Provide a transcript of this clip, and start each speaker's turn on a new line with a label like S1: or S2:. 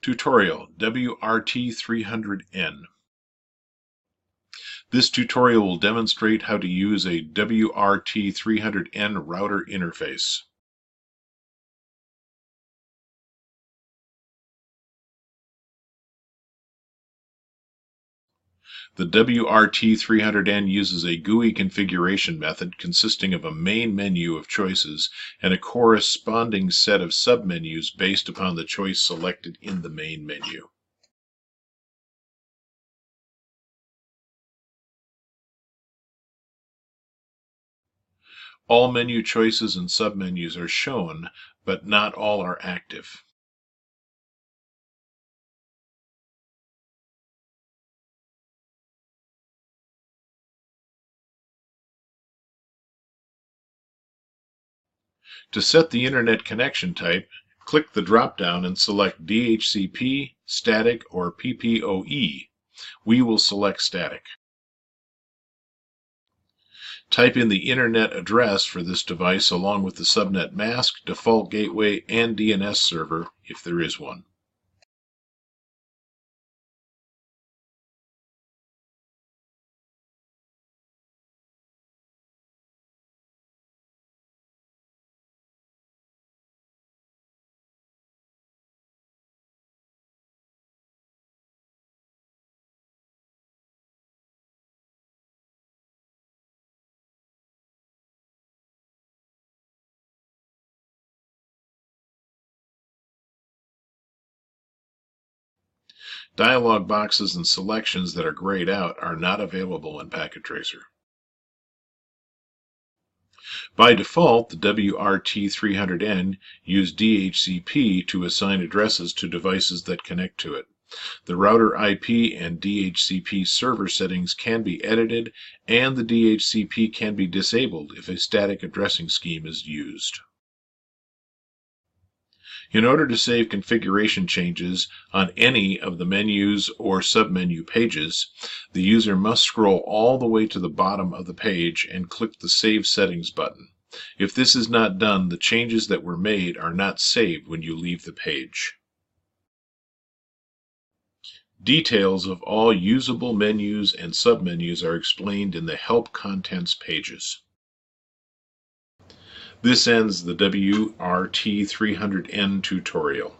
S1: Tutorial WRT300N. This tutorial will demonstrate how to use a WRT300N router interface. The WRT300N uses a GUI configuration method consisting of a main menu of choices and a corresponding set of submenus based upon the choice selected in the main menu. All menu choices and submenus are shown, but not all are active. To set the Internet connection type, click the drop-down and select DHCP, static, or PPOE. We will select static. Type in the Internet address for this device along with the subnet mask, default gateway, and DNS server, if there is one. Dialog boxes and selections that are grayed out are not available in Packet Tracer. By default, the WRT300N use DHCP to assign addresses to devices that connect to it. The router IP and DHCP server settings can be edited, and the DHCP can be disabled if a static addressing scheme is used. In order to save configuration changes on any of the menus or submenu pages, the user must scroll all the way to the bottom of the page and click the Save Settings button. If this is not done, the changes that were made are not saved when you leave the page. Details of all usable menus and submenus are explained in the Help Contents pages. This ends the WRT300N tutorial.